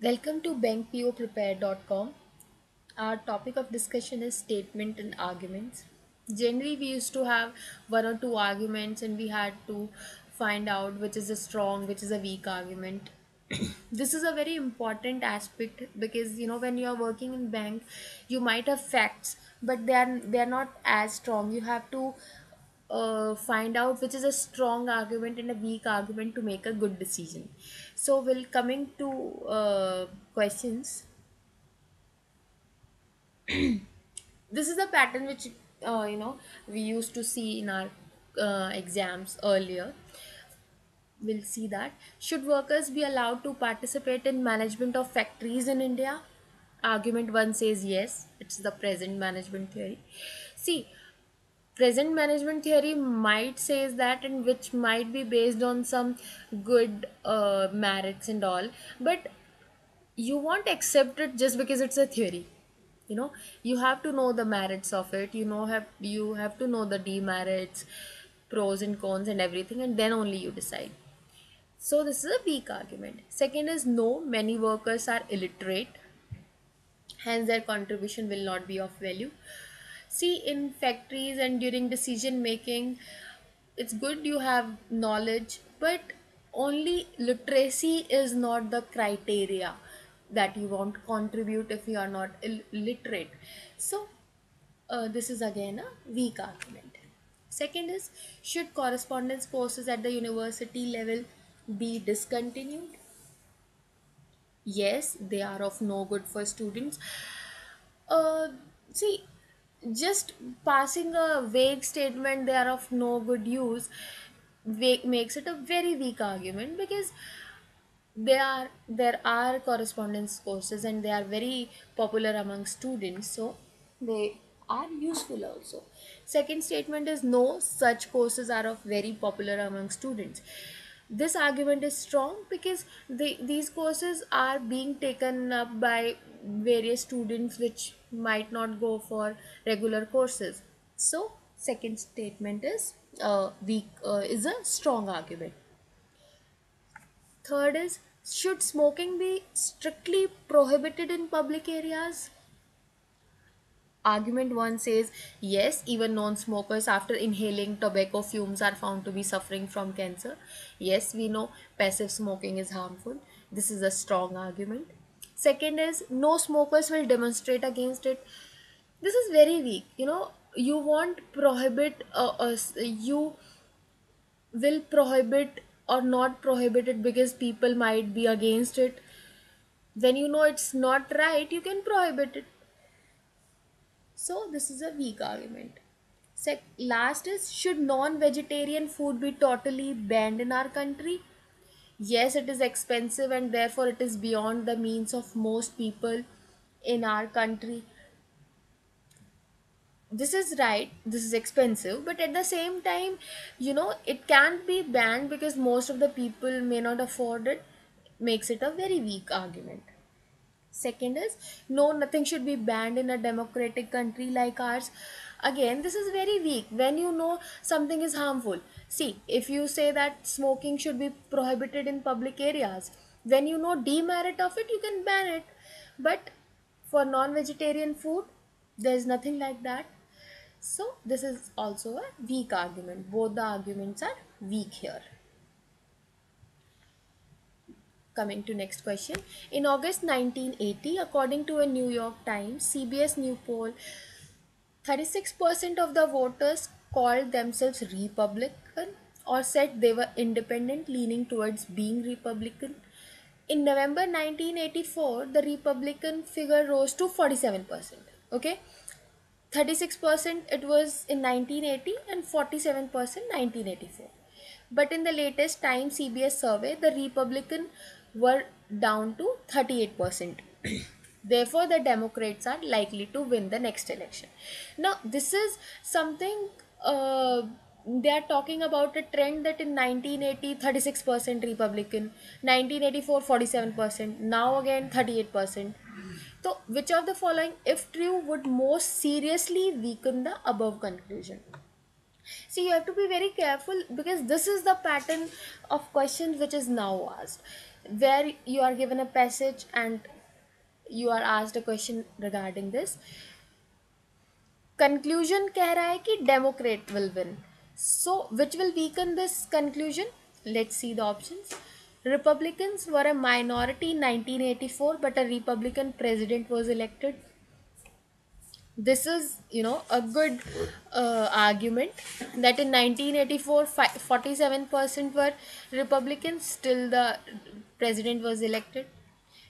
Welcome to bankpoprepare.com. Our topic of discussion is statement and arguments. Generally, we used to have one or two arguments and we had to find out which is a strong, which is a weak argument. This is a very important aspect because when you are working in bank, you might have facts, but they are not as strong. You have to find out which is a strong argument and a weak argument to make a good decision. So, we'll coming to questions. This is a pattern which we used to see in our exams earlier. We'll see that. Should workers be allowed to participate in management of factories in India? Argument 1 says yes, it's the present management theory. See, present management theory might says that, and which might be based on some good merits and all, but you won't accept it just because it's a theory. You have to know the merits of it. You have to know the demerits, pros and cons and everything, and then only you decide. So this is a weak argument. Second is no, many workers are illiterate, hence their contribution will not be of value. See, in factories and during decision making, it's good you have knowledge, but only literacy is not the criteria that you want to contribute if you are not literate. So this is again a weak argument. Second is, should correspondence courses at the university level be discontinued? Yes, they are of no good for students. uh, See, just passing a vague statement they are of no good use makes it a very weak argument, because there are correspondence courses and they are very popular among students, so they are useful also. Second statement is no, such courses are of very popular among students. This argument is strong because these courses are being taken up by various students which might not go for regular courses. So second statement is a strong argument. Third is, should smoking be strictly prohibited in public areas? Argument 1 says yes, even non smokers after inhaling tobacco fumes are found to be suffering from cancer. Yes, we know passive smoking is harmful. This is a strong argument. Second is, no smokers will demonstrate against it. This is very weak. You won't prohibit, you will prohibit or not prohibit it because people might be against it. When you know it's not right, you can prohibit it. So this is a weak argument. Last is, should non-vegetarian food be totally banned in our country? Yes, it is expensive and therefore it is beyond the means of most people in our country. This is right, this is expensive, but at the same time, it can't be banned because most of the people may not afford it, makes it a very weak argument. Second is, no, nothing should be banned in a democratic country like ours. Again, this is very weak when you know something is harmful. See, if you say that smoking should be prohibited in public areas, when you know demerit of it, you can ban it. But for non-vegetarian food, there is nothing like that. So this is also a weak argument. Both the arguments are weak here. Coming to next question. In August 1980, according to a New York Times CBS New poll, 36% of the voters called themselves Republican or said they were independent, leaning towards being Republican. In November 1984, the Republican figure rose to 47%. Okay, 36% it was in 1980 and 47% 1984. But in the latest Time CBS survey, the Republican were down to 38%. Therefore, the Democrats are likely to win the next election. Now, this is something they are talking about a trend that in 1980 36% Republican, 1984 47%, now again 38%. So, which of the following, if true, would most seriously weaken the above conclusion? See, you have to be very careful because this is the pattern of questions which is now asked. where you are given a passage and you are asked a question regarding this. Conclusion कह रहा है कि Democrat will win. So which will weaken this conclusion? Let's see the options. Republicans were a minority in 1984, but a Republican president was elected. This is, a good argument that in 1984, 47% were Republicans, still the president was elected.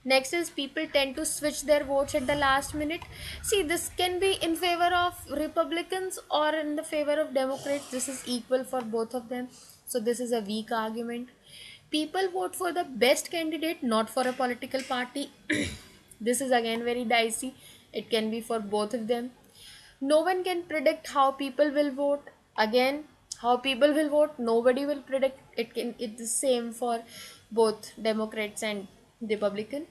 Next is people tend to switch their votes at the last minute. See, this can be in favor of Republicans or in the favor of Democrats. This is equal for both of them. So this is a weak argument. People vote for the best candidate, not for a political party. This is again very dicey. It can be for both of them. No one can predict how people will vote. Again, how people will vote, nobody will predict. It's the same for both Democrats and Republican.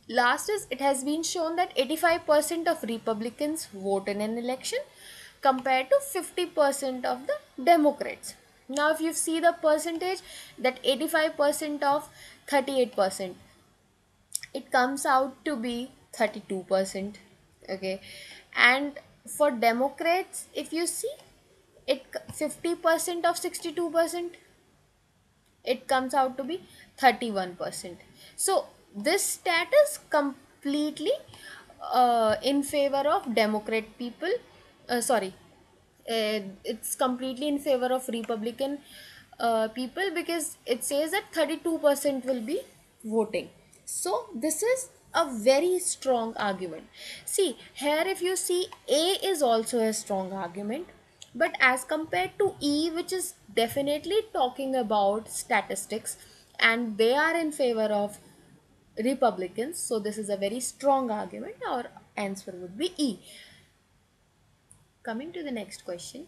Last is, it has been shown that 85% of Republicans vote in an election compared to 50% of the Democrats. Now, if you see the percentage, that 85% of 38%, it comes out to be 32%. Okay, and for Democrats, if you see it, 50% of 62%, it comes out to be 31%. So this stat is completely in favor of Democrat people. Sorry, it's completely in favor of Republican people, because it says that 32% will be voting. So this is a very strong argument. See here, if you see, A is also a strong argument, but as compared to E, which is definitely talking about statistics, and they are in favor of Republicans, so this is a very strong argument. Our answer would be E. Coming to the next question.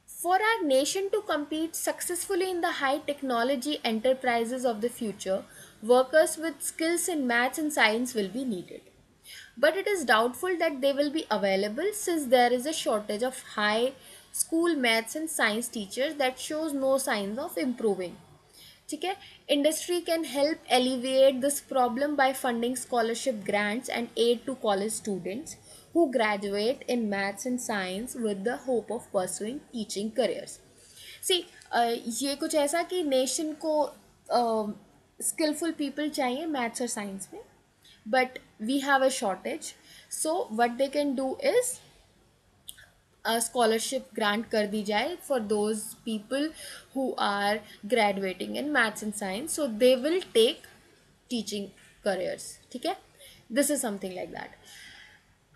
For our nation to compete successfully in the high technology enterprises of the future, workers with skills in maths and science will be needed. But it is doubtful that they will be available, since there is a shortage of high school maths and science teachers that shows no signs of improving. ठीक है, industry can help alleviate this problem by funding scholarship grants and aid to college students who graduate in maths and science with the hope of pursuing teaching careers. See, ये कुछ ऐसा कि nation को skillful people चाहिए maths और science में, but we have a shortage. So what they can do is scholarship grant कर दी जाए for those people who are graduating in maths and science, so they will take teaching careers. ठीक है, this is something like that.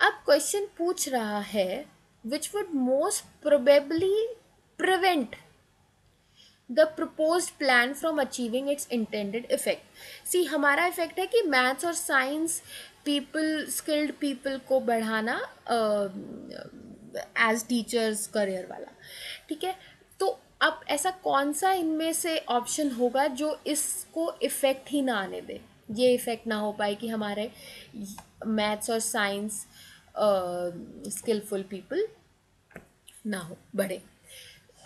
अब question पूछ रहा है which would most probably prevent the proposed plan from achieving its intended effect. See, हमारा effect है कि maths और science people, skilled people को बढ़ाना as teachers career वाला. ठीक है, तो अब ऐसा कौन सा इनमें से ऑप्शन होगा जो इसको इफेक्ट ही ना आने दे, ये इफेक्ट ना हो पाए कि हमारे मैथ्स और साइंस स्किलफुल पीपल ना हो बढ़े.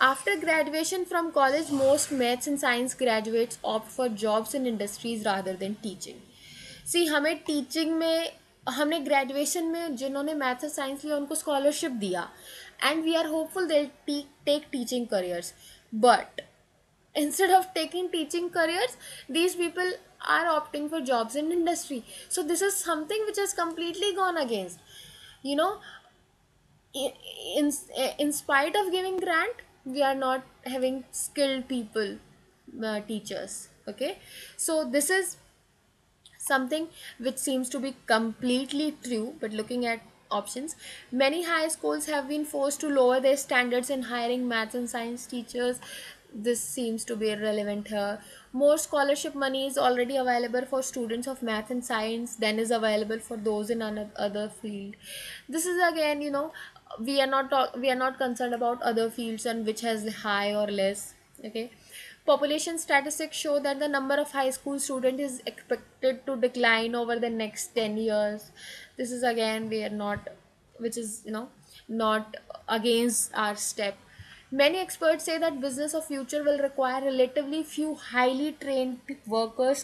After graduation from college, most maths and science graduates opt for jobs in industries rather than teaching. See, हमें टीचिंग में, हमने ग्रेजुएशन में जिन्होंने मैथ्स और साइंस लिया उनको स्कॉलरशिप दिया, and we are hopeful they take teaching careers, but instead of taking teaching careers, these people are opting for jobs in industry. So this is something which has completely gone against, you know, in in spite of giving grant, we are not having skilled people, teachers. Okay, so this is something which seems to be completely true. But looking at options, many high schools have been forced to lower their standards in hiring maths and science teachers. This seems to be irrelevant here. More scholarship money is already available for students of math and science than is available for those in other field. This is again, we are not concerned about other fields and which has high or less. Okay, population statistics show that the number of high school students is expected to decline over the next 10 years. This is again, we are not, which is, not against our step. Many experts say that business of future will require relatively few highly trained workers